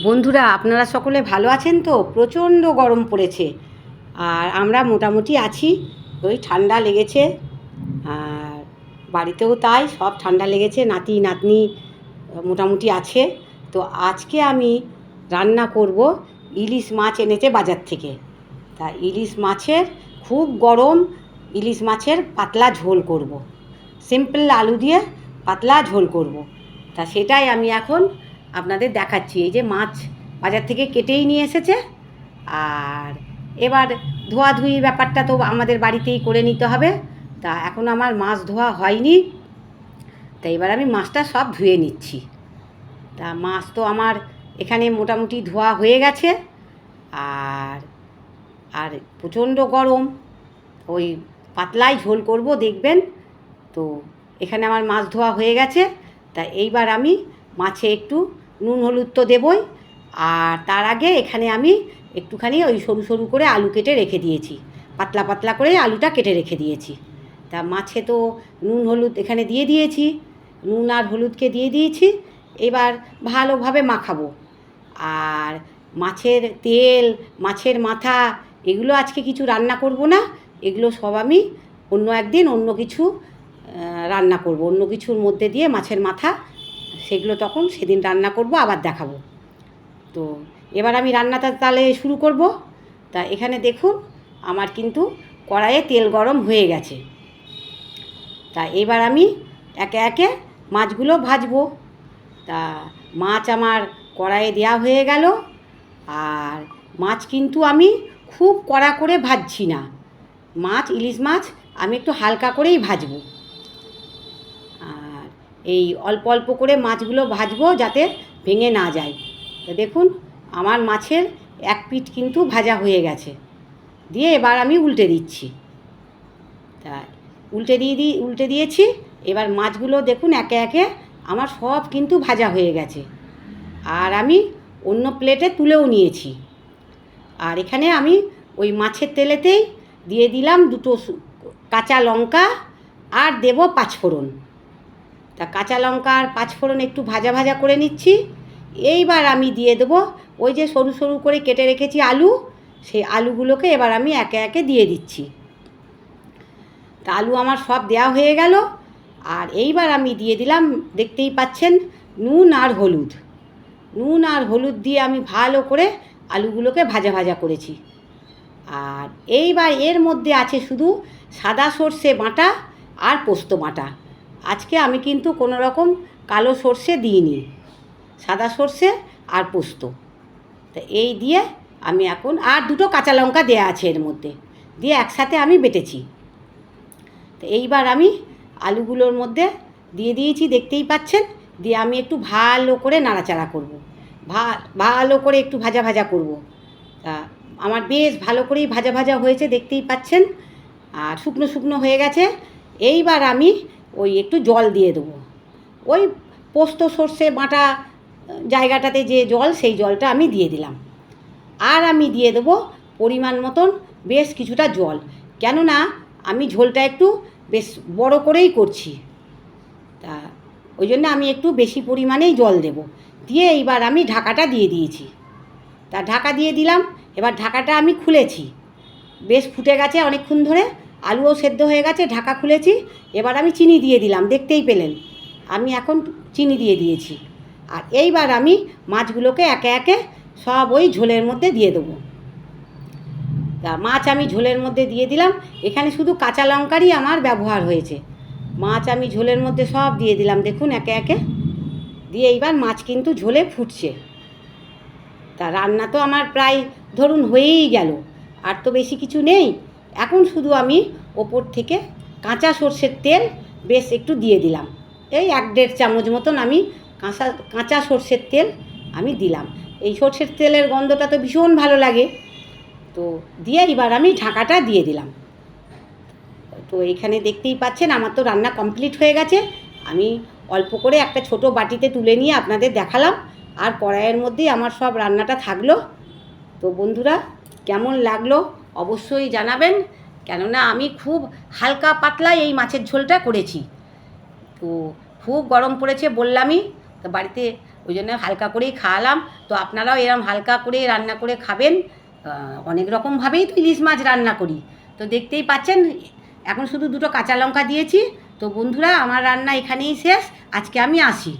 বন্ধুরা, আপনারা সকলে ভালো আছেন তো? প্রচণ্ড গরম পড়েছে আর আমরা মোটামুটি আছি। ওই ঠান্ডা লেগেছে আর বাড়িতেও তাই, সব ঠান্ডা লেগেছে। নাতি নাতনি মোটামুটি আছে। তো আজকে আমি রান্না করব, ইলিশ মাছ এনেছে বাজার থেকে। তা ইলিশ মাছের খুব গরম ইলিশ মাছের পাতলা ঝোল করব। সিম্পল আলু দিয়ে পাতলা ঝোল করব। তা সেটাই আমি এখন আপনাদের দেখাচ্ছি। এই যে মাছ বাজার থেকে কেটেই নিয়ে এসেছে, আর এবার ধোয়াধুয়ির ব্যাপারটা তো আমাদের বাড়িতেই করে নিতে হবে। তা এখন আমার মাছ ধোয়া হয়নি, তা এবার আমি মাছটা সব ধুয়ে নিচ্ছি। তা মাছ তো আমার এখানে মোটামুটি ধোয়া হয়ে গেছে। আর আর প্রচণ্ড গরম, ওই পাতলাই ঝোল করব দেখবেন। তো এখানে আমার মাছ ধোয়া হয়ে গেছে। তা এইবার আমি মাছে একটু নুন হলুদ তো দেবই, আর তার আগে এখানে আমি একটুখানি ওই সরু সরু করে আলু কেটে রেখে দিয়েছি, পাতলা পাতলা করে আলুটা কেটে রেখে দিয়েছি। তা মাছে তো নুন হলুদ এখানে দিয়ে দিয়েছি, নুন আর হলুদকে দিয়ে দিয়েছি। এবার ভালোভাবে মাখাবো। আর মাছের তেল, মাছের মাথা, এগুলো আজকে কিছু রান্না করব না। এগুলো সব আমি অন্য একদিন অন্য কিছু রান্না করব, অন্য কিছুর মধ্যে দিয়ে মাছের মাথা, সেগুলো তখন সেদিন রান্না করব, আবার দেখাবো। তো এবার আমি রান্নাটা তাহলে শুরু করব। তা এখানে দেখুন আমার কিন্তু কড়াইয়ে তেল গরম হয়ে গেছে। তা এবার আমি একে একে মাছগুলো ভাজবো। তা মাছ আমার কড়াইয়ে দেওয়া হয়ে গেল। আর মাছ কিন্তু আমি খুব কড়া করে ভাজছি না। মাছ, ইলিশ মাছ আমি একটু হালকা করেই ভাজবো। আর এই অল্প অল্প করে মাছগুলো ভাজবো যাতে ভেঙে না যায়। তো দেখুন আমার মাছের এক পিঠ কিন্তু ভাজা হয়ে গেছে। দিয়ে এবার আমি উল্টে দিচ্ছি। তা উল্টে দিয়েছি। এবার মাছগুলো দেখুন একে একে আমার সব কিন্তু ভাজা হয়ে গেছে। আর আমি অন্য প্লেটে তুলেও নিয়েছি। আর এখানে আমি ওই মাছের তেলেতেই দিয়ে দিলাম দুটো কাঁচা লঙ্কা, আর দেব পাঁচফোড়ন। তা কাঁচা লঙ্কা আর পাঁচফোড়ন একটু ভাজা ভাজা করে নিচ্ছি। এইবার আমি দিয়ে দেবো ওই যে সরু সরু করে কেটে রেখেছি আলু, সেই আলুগুলোকে এবার আমি একে একে দিয়ে দিচ্ছি। তা আলু আমার সব দেওয়া হয়ে গেল। আর এইবার আমি দিয়ে দিলাম, দেখতেই পাচ্ছেন, নুন আর হলুদ। নুন আর হলুদ দিয়ে আমি ভালো করে আলুগুলোকে ভাজা ভাজা করেছি। আর এইবার এর মধ্যে আছে শুধু সাদা সর্ষে বাটা আর পোস্ত বাটা। আজকে আমি কিন্তু কোনো রকম কালো সর্ষে দিইনি, সাদা সর্ষে আর পোস্ত। তা এই দিয়ে আমি এখন, আর দুটো কাঁচা লঙ্কা দেওয়া আছে এর মধ্যে, দিয়ে একসাথে আমি বেটেছি। তো এইবার আমি আলুগুলোর মধ্যে দিয়ে দিয়েছি, দেখতেই পাচ্ছেন। দিয়ে আমি একটু ভালো করে নাড়াচাড়া করব, ভালো করে একটু ভাজা ভাজা করব। তা আমার বেশ ভালো করেই ভাজা ভাজা হয়েছে, দেখতেই পাচ্ছেন। আর শুকনো শুকনো হয়ে গেছে। এইবার আমি ওই একটু জল দিয়ে দেবো, ওই পোস্ত সর্ষে বাটা জায়গাটাতে যে জল, সেই জলটা আমি দিয়ে দিলাম। আর আমি দিয়ে দেবো পরিমাণ মতন বেশ কিছুটা জল, কেননা আমি ঝোলটা একটু বেশ বড় করেই করছি। তা ওই জন্য আমি একটু বেশি পরিমাণেই জল দেব। দিয়ে এইবার আমি ঢাকাটা দিয়ে দিয়েছি। তা ঢাকা দিয়ে দিলাম। এবার ঢাকাটা আমি খুলেছি, বেশ ফুটে গেছে অনেকক্ষণ ধরে, আলুও সেদ্ধ হয়ে গেছে। ঢাকা খুলেছি। এবার আমি চিনি দিয়ে দিলাম, দেখতেই পেলেন আমি এখন চিনি দিয়ে দিয়েছি। আর এইবার আমি মাছগুলোকে একে একে সব ওই ঝোলের মধ্যে দিয়ে দেবো। তা মাছ আমি ঝোলের মধ্যে দিয়ে দিলাম। এখানে শুধু কাঁচা লঙ্কারই আমার ব্যবহার হয়েছে। মাছ আমি ঝোলের মধ্যে সব দিয়ে দিলাম, দেখুন একে একে দিয়ে। এইবার মাছ কিন্তু ঝোলে ফুটছে। তা রান্না তো আমার প্রায় ধরুন হয়েই গেল, আর তো বেশি কিছু নেই। এখন শুধু আমি ওপর থেকে কাঁচা সর্ষের তেল বেশ একটু দিয়ে দিলাম, এই 1-1.5 চামচ মতন আমি কাঁচা সর্ষের তেল আমি দিলাম। এই সর্ষের তেলের গন্ধটা তো ভীষণ ভালো লাগে। তো দিয়ে এবার আমি ঢাকাটা দিয়ে দিলাম। তো এইখানে দেখতেই পাচ্ছেন আমার তো রান্না কমপ্লিট হয়ে গেছে। আমি অল্প করে একটা ছোট বাটিতে তুলে নিয়ে আপনাদের দেখালাম। আর কড়াইয়ের মধ্যেই আমার সব রান্নাটা থাকলো। তো বন্ধুরা, কেমন লাগলো অবশ্যই জানাবেন, কেননা আমি খুব হালকা পাতলায় এই মাছের ঝোলটা করেছি। তো খুব গরম পড়েছে বললামই। তো বাড়িতে ওই জন্য হালকা করেই খাওয়ালাম। তো আপনারাও এরম হালকা করে রান্না করে খাবেন। অনেক রকমভাবেই তো ইলিশ মাছ রান্না করি। তো দেখতেই পাচ্ছেন এখন শুধু দুটো কাঁচা লঙ্কা দিয়েছি। তো বন্ধুরা, আমার রান্না এখানেই শেষ। আজকে আমি আসি।